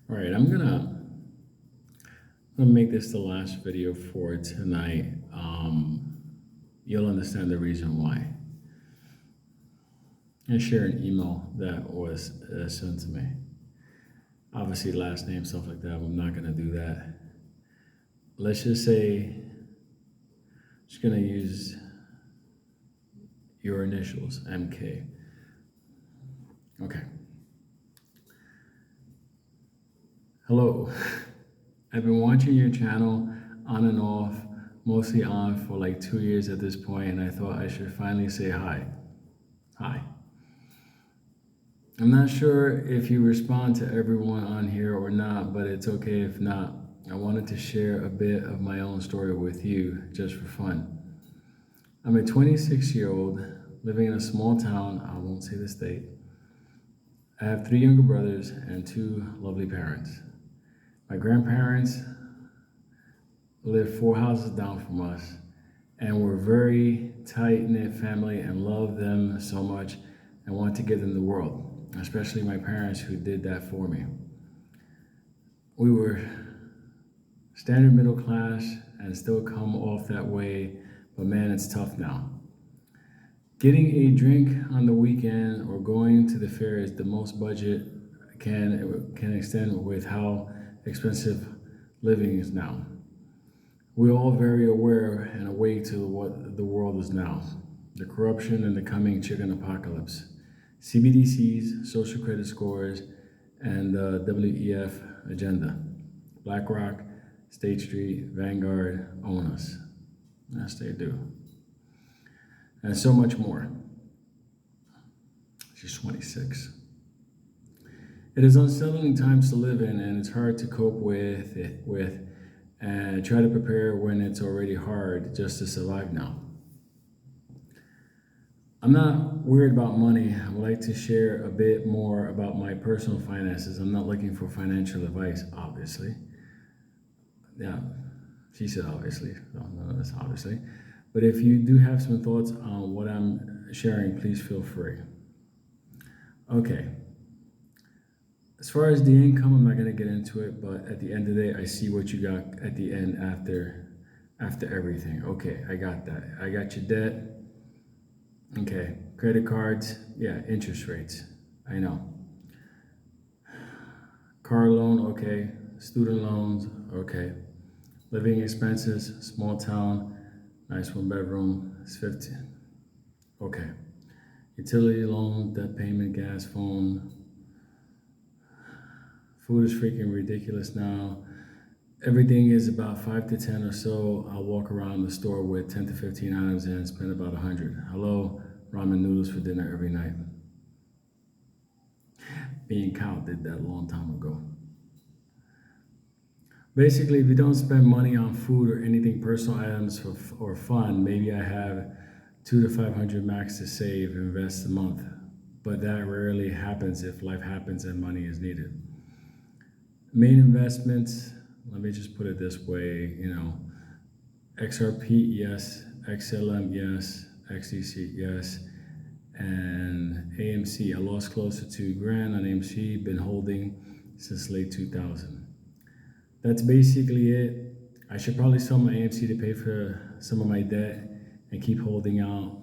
All right, I'm gonna make this the last video for tonight. You'll understand the reason why. And share an email that was sent to me. Obviously, last name, stuff like that. I'm not gonna do that. Let's just say, just gonna use your initials, MK. Okay. Hello. I've been watching your channel on and off, mostly on for like 2 years at this point, and I thought I should finally say hi. Hi. I'm not sure if you respond to everyone on here or not, but it's okay if not. I wanted to share a bit of my own story with you just for fun. I'm a 26-year-old living in a small town, I won't say the state. I have 3 younger brothers and 2 lovely parents. My grandparents live 4 houses down from us, and we're very tight-knit family and love them so much and want to give them the world, especially my parents who did that for me. We were standard middle class and still come off that way, but man, it's tough now. Getting a drink on the weekend or going to the fair is the most budget can extend with how expensive living is now. We're all very aware and awake to what the world is now. The corruption and the coming chicken apocalypse. CBDCs, social credit scores, and the WEF agenda. BlackRock, State Street, Vanguard own us. Yes, they do. And so much more. She's 26. It is unsettling times to live in, and it's hard to cope with and try to prepare when it's already hard just to survive now. I'm not worried about money. I would like to share a bit more about my personal finances. I'm not looking for financial advice, obviously. Yeah, she said obviously. No, that's obviously. But if you do have some thoughts on what I'm sharing, please feel free. Okay. As far as the income, I'm not going to get into it, but at the end of the day, I see what you got at the end after everything. Okay, I got that. I got your debt. Okay, credit cards. Yeah, interest rates. I know. Car loan, okay. Student loans, okay. Living expenses, small town, nice 1 bedroom, it's 15. Okay. Utility loan, debt payment, gas, phone. Food is freaking ridiculous now. Everything is about 5 to 10 or so. I'll walk around the store with 10 to 15 items and spend about 100. Hello, ramen noodles for dinner every night. Me and Kyle did that a long time ago. Basically, if you don't spend money on food or anything personal items or fun, maybe I have 200 to 500 max to save and invest a month. But that rarely happens if life happens and money is needed. Main investments, let me just put it this way, XRP, yes, XLM, yes, XDC, yes, and AMC. I lost close to $2,000 on AMC, been holding since late 2000. That's basically it. I should probably sell my AMC to pay for some of my debt and keep holding out.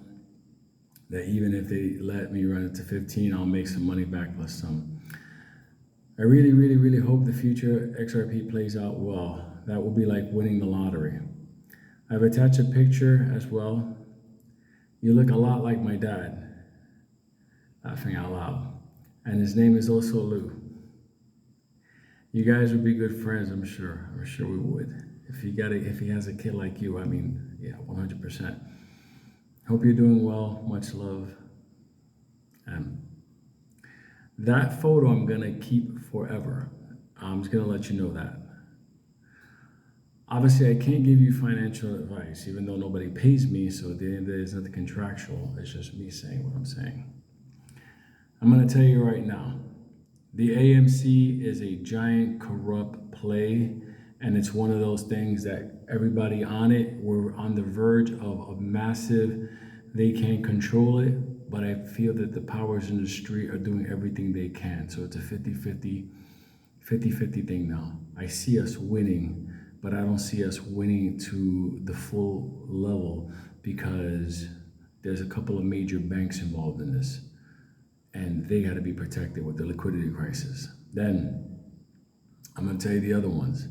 That even if they let me run it to 15, I'll make some money back plus some. I really, really, really hope the future XRP plays out well. That will be like winning the lottery. I've attached a picture as well. You look a lot like my dad, laughing out loud. And his name is also Lou. You guys would be good friends, I'm sure. I'm sure we would. If he has a kid like you, yeah, 100%. Hope you're doing well. Much love. That photo I'm gonna keep forever. I'm just gonna let you know that. Obviously, I can't give you financial advice, even though nobody pays me, so at the end of the day, it's nothing contractual. It's just me saying what I'm saying. I'm gonna tell you right now, the AMC is a giant corrupt play, and it's one of those things that everybody on it, we're on the verge of a massive, they can't control it, but I feel that the powers in the street are doing everything they can. So it's a 50-50 50-50 thing now. I see us winning, but I don't see us winning to the full level because there's a couple of major banks involved in this, and they got to be protected with the liquidity crisis. Then I'm going to tell you the other ones.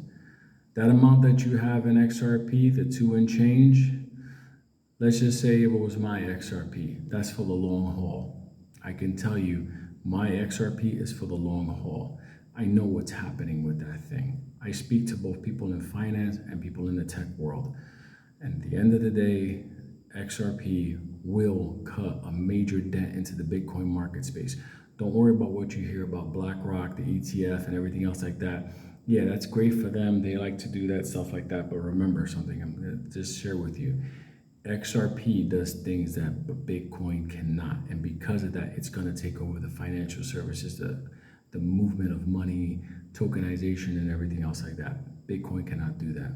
That amount that you have in XRP, the 2 and change, let's just say it was my XRP. That's for the long haul. I can tell you my XRP is for the long haul. I know what's happening with that thing. I speak to both people in finance and people in the tech world. And at the end of the day, XRP will cut a major dent into the Bitcoin market space. Don't worry about what you hear about BlackRock, the ETF, and everything else like that. Yeah, that's great for them. They like to do that, stuff like that. But remember something, I'm going to just share with you. XRP does things that Bitcoin cannot. And because of that, it's going to take over the financial services, the movement of money, tokenization, and everything else like that. Bitcoin cannot do that.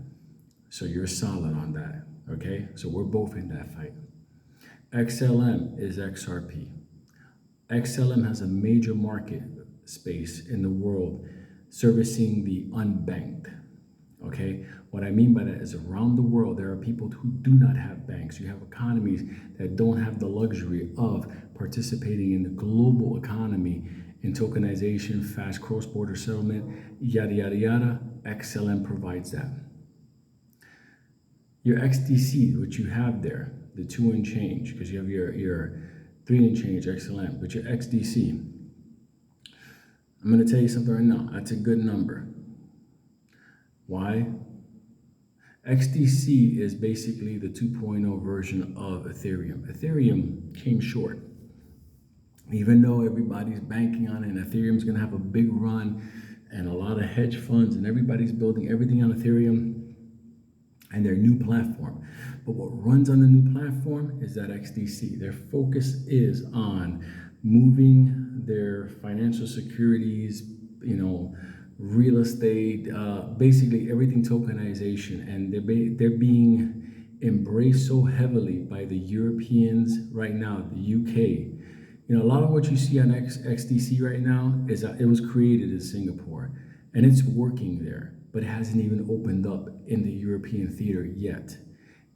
So you're solid on that, okay? So we're both in that fight. XLM is XRP. XLM has a major market space in the world servicing the unbanked, okay? What I mean by that is around the world, there are people who do not have banks. You have economies that don't have the luxury of participating in the global economy in tokenization, fast cross-border settlement, yada, yada, yada. XLM provides that. Your XDC, which you have there, the 2 and change, because you have your 3 and change XLM, but your XDC, I'm going to tell you something right now. That's a good number. Why? XDC is basically the 2.0 version of Ethereum. Ethereum came short. Even though everybody's banking on it and Ethereum's going to have a big run and a lot of hedge funds and everybody's building everything on Ethereum and their new platform. But what runs on the new platform is that XDC. Their focus is on moving their financial securities, real estate, basically everything tokenization. And they're being embraced so heavily by the Europeans right now, the UK. A lot of what you see on XDC right now is that it was created in Singapore and it's working there, but it hasn't even opened up in the European theater yet.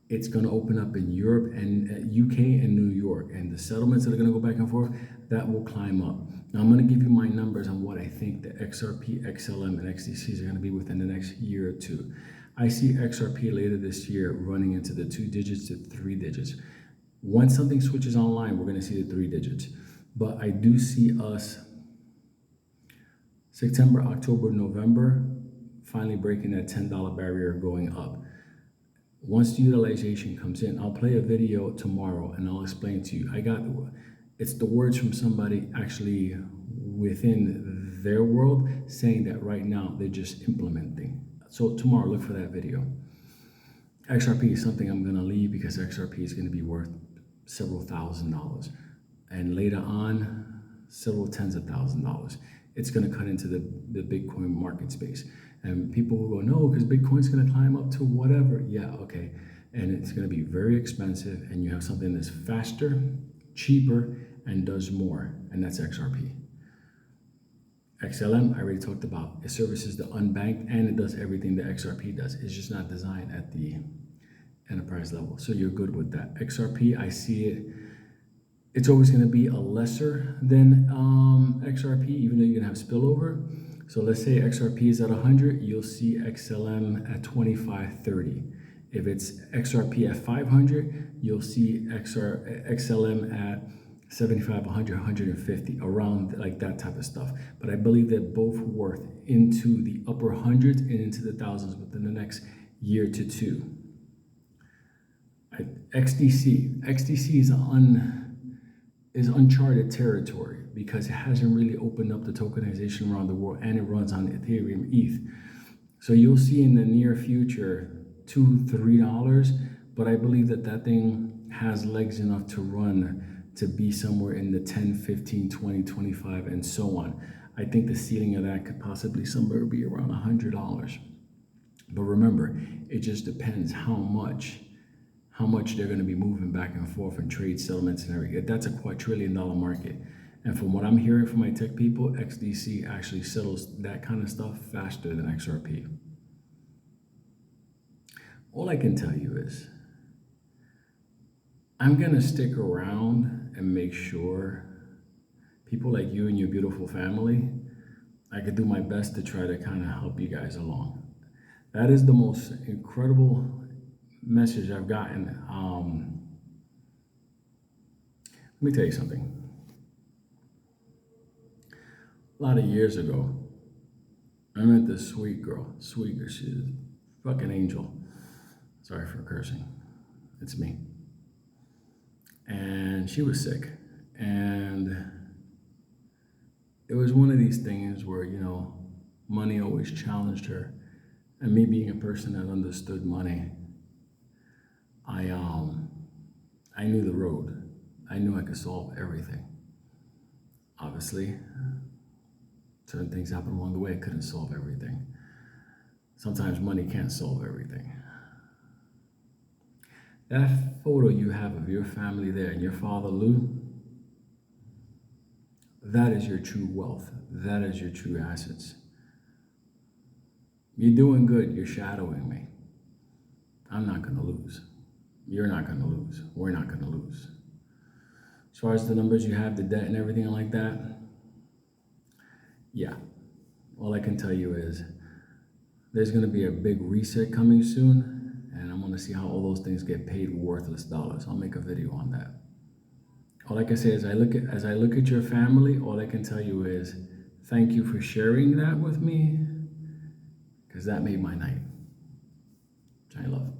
It's going to open up in Europe and UK and New York, and the settlements that are going to go back and forth, that will climb up. Now, I'm going to give you my numbers on what I think the XRP, XLM, and XDCs are going to be within the next year or two. I see XRP later this year running into the 2 digits to 3 digits. Once something switches online, we're going to see the 3 digits. But I do see us September, October, November finally breaking that $10 barrier, going up. Once the utilization comes in, I'll play a video tomorrow and I'll explain to you. It's the words from somebody actually within their world saying that right now they're just implementing. So tomorrow, look for that video. XRP is something I'm going to leave because XRP is going to be worth several $1,000s. And later on, several tens of $1,000s. It's going to cut into the Bitcoin market space. And people will go, no, because Bitcoin's going to climb up to whatever. Yeah, okay. And it's going to be very expensive. And you have something that's faster, cheaper, and does more. And that's XRP. XLM, I already talked about. It services the unbanked and it does everything that XRP does. It's just not designed at the enterprise level. So you're good with that. XRP, I see it. It's always going to be a lesser than XRP, even though you're going to have spillover. So let's say XRP is at 100, you'll see XLM at 25, 30. If it's XRP at 500, you'll see XLM at 75, 100, 150, around like that type of stuff. But I believe they're both worth into the upper hundreds and into the thousands within the next year to two. XDC is uncharted territory because it hasn't really opened up the tokenization around the world, and it runs on Ethereum ETH. So you'll see in the near future $2, $3, but I believe that thing has legs enough to run to be somewhere in the 10, 15, 20, 25, and so on. I think the ceiling of that could possibly somewhere be around $100. But remember, it just depends how much they're going to be moving back and forth and trade settlements and everything. That's a quadrillion-dollar market. And from what I'm hearing from my tech people, XDC actually settles that kind of stuff faster than XRP. All I can tell you is I'm going to stick around and make sure people like you and your beautiful family, I could do my best to try to kind of help you guys along. That is the most incredible message I've gotten. Let me tell you something. A lot of years ago, I met this sweet girl. She's a fucking angel. Sorry for cursing. It's me. And she was sick. And it was one of these things where, money always challenged her. And me being a person that understood money, I knew the road. I knew I could solve everything. Obviously, certain things happened along the way. I couldn't solve everything. Sometimes money can't solve everything. That photo you have of your family there and your father, Lou, that is your true wealth. That is your true assets. You're doing good. You're shadowing me. I'm not going to lose. You're not going to lose. We're not going to lose. As far as the numbers you have, the debt and everything like that, yeah. All I can tell you is there's going to be a big reset coming soon, and I'm going to see how all those things get paid worthless dollars. I'll make a video on that. All I can say is as I look at your family, all I can tell you is thank you for sharing that with me, because that made my night. Giant love.